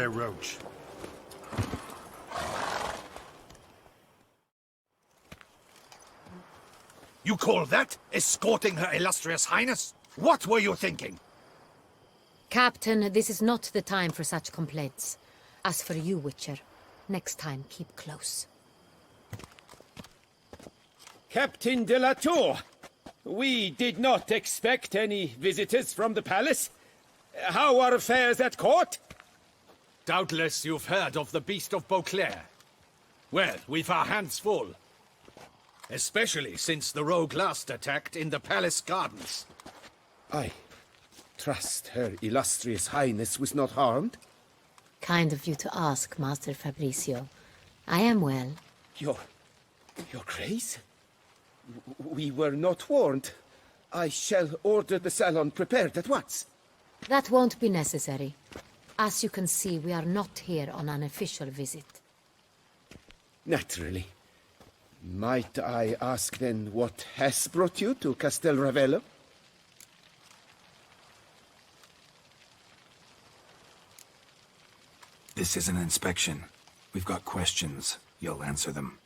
there, Roach. You call that escorting Her Illustrious Highness? What were you thinking? Captain, this is not the time for such complaints. As for you, Witcher, next time keep close. Captain de la Tour, we did not expect any visitors from the palace. How are affairs at court? Doubtless you've heard of the Beast of Beauclair. Well, we've our hands full. Especially since the rogue last attacked in the palace gardens. I trust Her Illustrious Highness was not harmed. Kind of you to ask, Master Fabrizio. I am well. Your Grace? We were not warned. I shall order the salon prepared at once. That won't be necessary. As you can see, we are not here on an official visit. Naturally. Might I ask then what has brought you to Castel Ravello? This is an inspection. We've got questions. You'll answer them.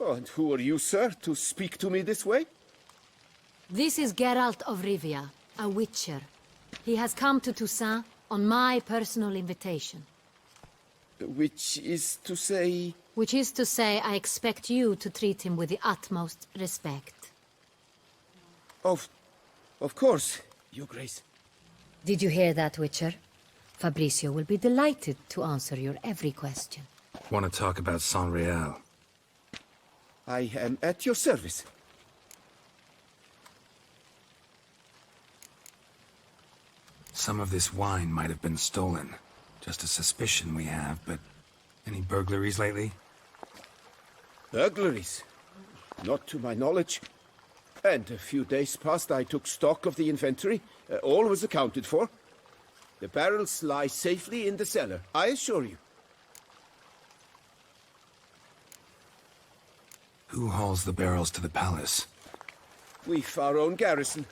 Oh, and who are you, sir, to speak to me this way? This is Geralt of Rivia, a witcher. He has come to Toussaint on my personal invitation. Which is to say... Which is to say, I expect you to treat him with the utmost respect. Of course, Your Grace. Did you hear that, Witcher? Fabrizio will be delighted to answer your every question. Want to talk about Saint-Réal? I am at your service. Some of this wine might have been stolen. Just a suspicion we have, but... Any burglaries lately? Burglaries? Not to my knowledge. And a few days past I took stock of the inventory. All was accounted for. The barrels lie safely in the cellar, I assure you. Who hauls the barrels to the palace? We've our own garrison.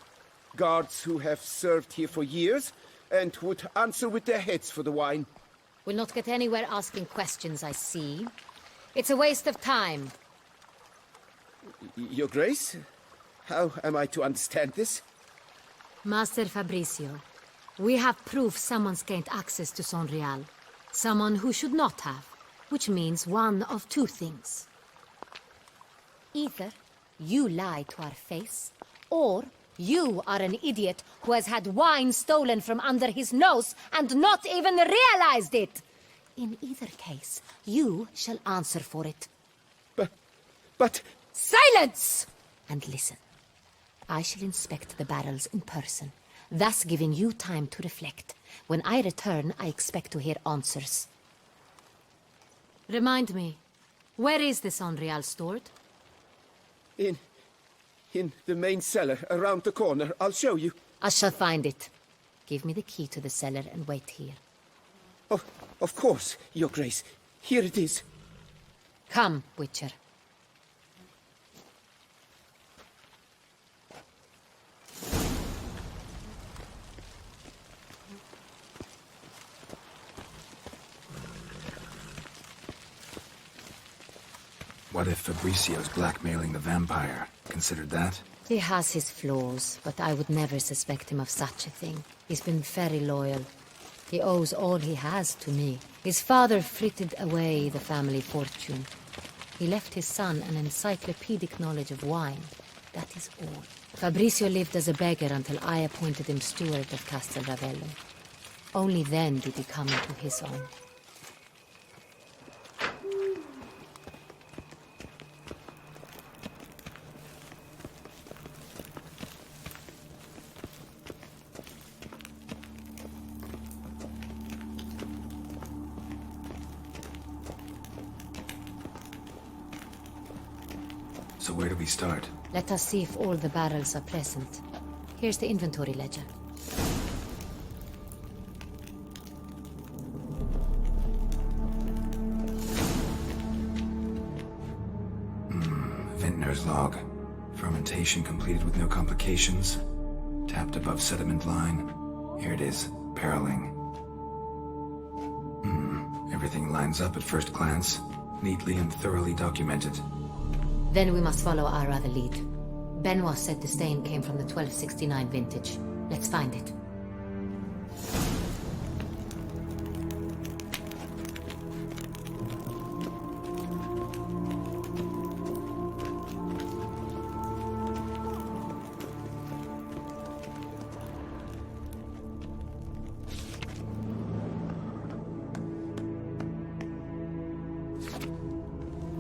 Guards who have served here for years, and would answer with their heads for the wine. We'll not get anywhere asking questions, I see. It's a waste of time. Your Grace? How am I to understand this? Master Fabrizio, we have proof someone's gained access to Saint-Réal. Someone who should not have, which means one of two things. Either you lie to our face, or you are an idiot who has had wine stolen from under his nose and not even realized it. In either case, you shall answer for it. But... Silence! And listen. I shall inspect the barrels in person, thus giving you time to reflect. When I return, I expect to hear answers. Remind me, where is the Saint-Réal stored? In the main cellar, around the corner. I'll show you. I shall find it. Give me the key to the cellar and wait here. Oh, of course, Your Grace. Here it is. Come, Witcher. What if Fabrizio's blackmailing the vampire? Considered that? He has his flaws, but I would never suspect him of such a thing. He's been very loyal. He owes all he has to me. His father frittered away the family fortune. He left his son an encyclopedic knowledge of wine. That is all. Fabrizio lived as a beggar until I appointed him steward of Castel Ravello. Only then did he come into his own. So where do we start? Let us see if all the barrels are present. Here's the inventory ledger. Vintner's log. Fermentation completed with no complications. Tapped above sediment line. Here it is. Barreling. Everything lines up at first glance, neatly and thoroughly documented. Then we must follow our other lead. Benoit said the stain came from the 1269 vintage. Let's find it.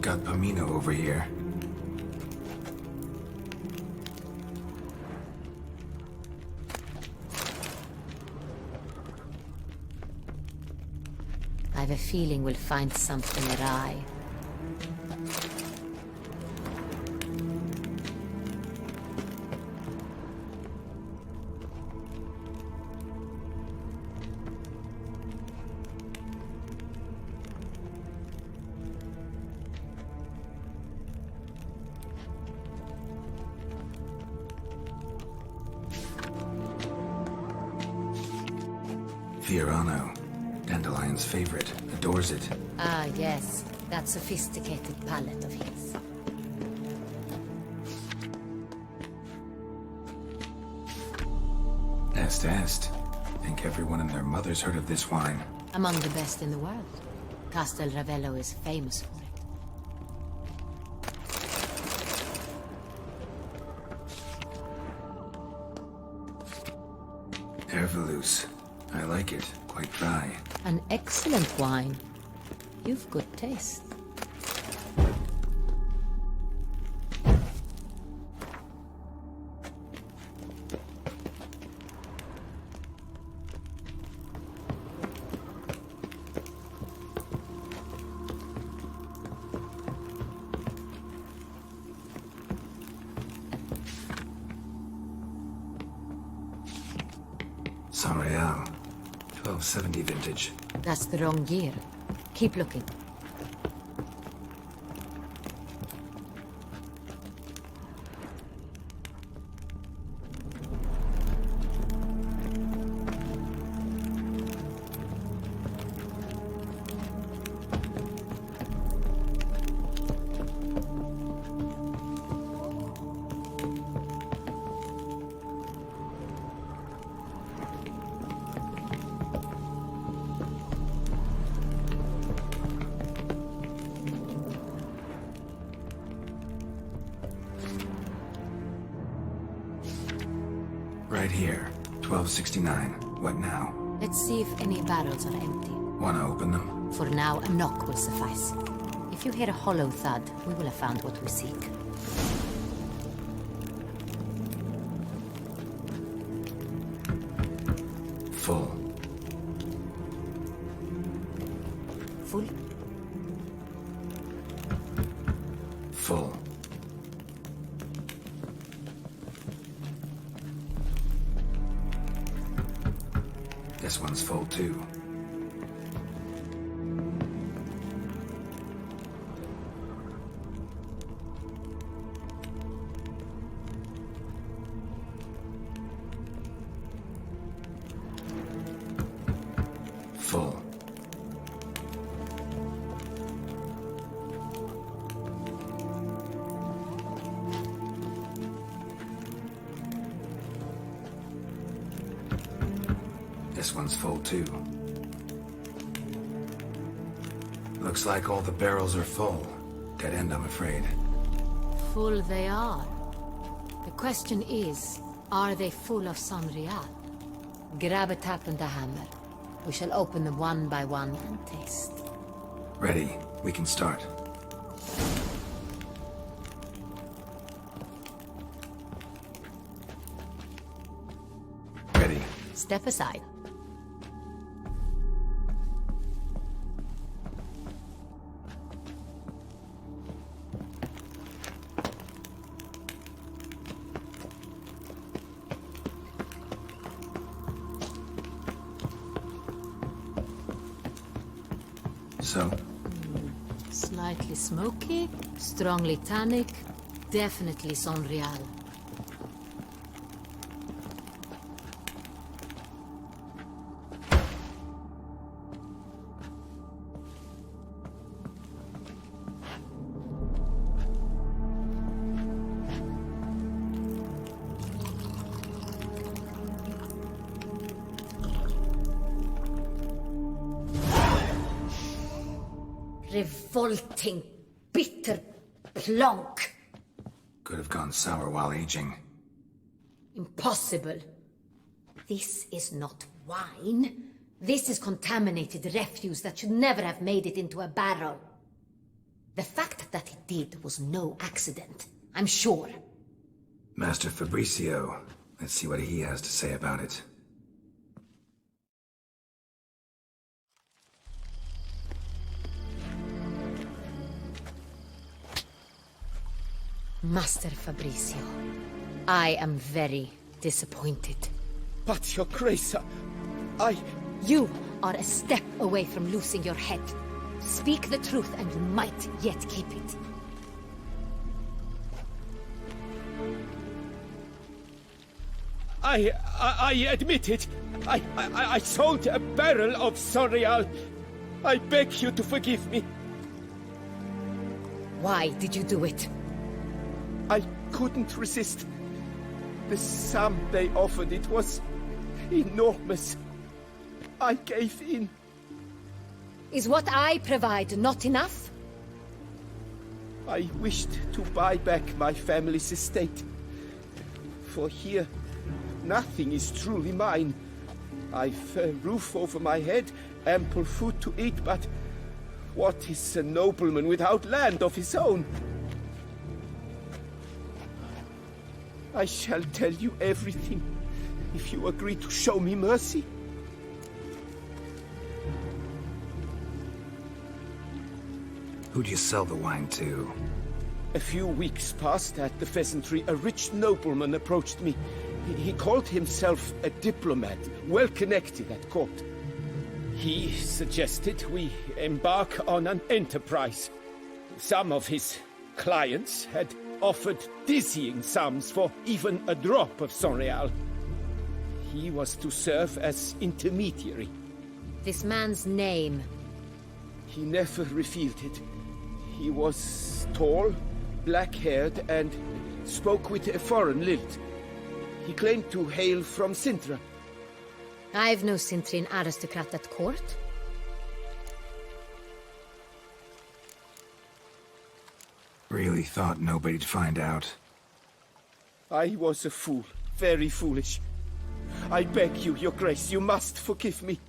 Got Pomino over here. I have a feeling we'll find something awry. Fiorano, Dandelion's favorite, adores it. Ah, yes. That sophisticated palette of his. Est. Think everyone and their mother's heard of this wine. Among the best in the world. Castel Ravello is famous for it. Herveloos. I like it. Quite dry. An excellent wine. You've good taste. Sagrado, 1270 vintage. That's the wrong year. Keep looking. Right here, 1269. What now? Let's see if any barrels are empty. Wanna open them? For now, a knock will suffice. If you hear a hollow thud, we will have found what we seek. Full. Full? Full. This one's full too. Full. This one's full too. Looks like all the barrels are full. Dead end, I'm afraid. Full they are. The question is, are they full of Sonreal? Grab a tap and a hammer. We shall open them one by one and taste. Ready. We can start. Ready. Step aside. So, Slightly smoky, strongly tannic, definitely Sonreal. Revolting, bitter plonk. Could have gone sour while aging. Impossible. This is not wine. This is contaminated refuse that should never have made it into a barrel. The fact that it did was no accident, I'm sure. Master Fabricio. Let's see what he has to say about it. Master Fabricio, I am very disappointed. But, Your Grace, I... You are a step away from losing your head. Speak the truth and you might yet keep it. I admit it. I sold a barrel of Sonreal. I beg you to forgive me. Why did you do it? I couldn't resist. The sum they offered, it was enormous. I gave in. Is what I provide not enough? I wished to buy back my family's estate. For here, nothing is truly mine. I've a roof over my head, ample food to eat, but what is a nobleman without land of his own? I shall tell you everything, if you agree to show me mercy. Who'd you sell the wine to? A few weeks past at the pheasantry, a rich nobleman approached me. He called himself a diplomat, well connected at court. He suggested we embark on an enterprise. Some of his clients had offered dizzying sums for even a drop of Sonreal. He was to serve as intermediary. This man's name. He never revealed it. He was tall, black-haired, and spoke with a foreign lilt. He claimed to hail from Sintra. I've no Sintrian aristocrat at court. Really thought nobody'd find out. I was a fool, very foolish. I beg you, Your Grace, you must forgive me.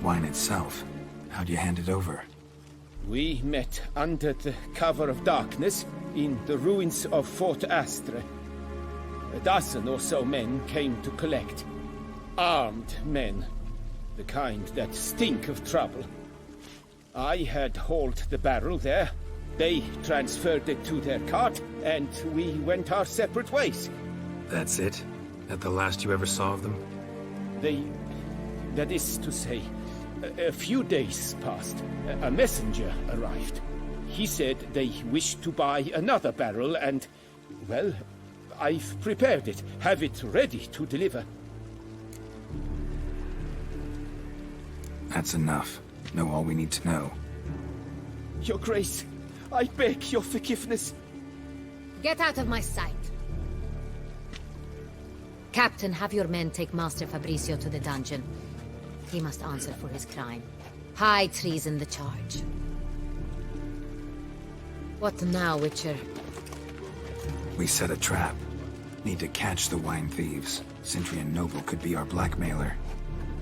Wine itself. How'd you hand it over? We met under the cover of darkness in the ruins of Fort Astre. A dozen or so men came to collect. Armed men. The kind that stink of trouble. I had hauled the barrel there. They transferred it to their cart, and we went our separate ways. That's it? That the last you ever saw of them? That is to say, a few days passed. A messenger arrived. He said they wished to buy another barrel and, well, I've prepared it. Have it ready to deliver. That's enough. Know all we need to know. Your Grace, I beg your forgiveness. Get out of my sight. Captain, have your men take Master Fabricio to the dungeon. He must answer for his crime. High treason the charge. What now, Witcher? We set a trap. Need to catch the wine thieves. Sintrian noble could be our blackmailer.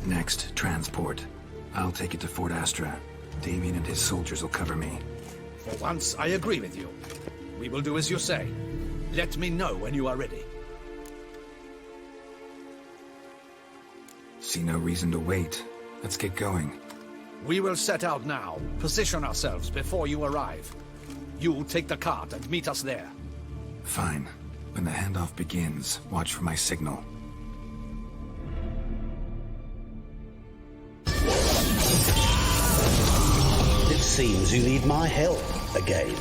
Next, transport. I'll take it to Fort Astra. Damien and his soldiers will cover me. For once, I agree with you. We will do as you say. Let me know when you are ready. See no reason to wait. Let's get going. We will set out now. Position ourselves before you arrive. You'll take the cart and meet us there. Fine. When the handoff begins, watch for my signal. It seems you need my help again.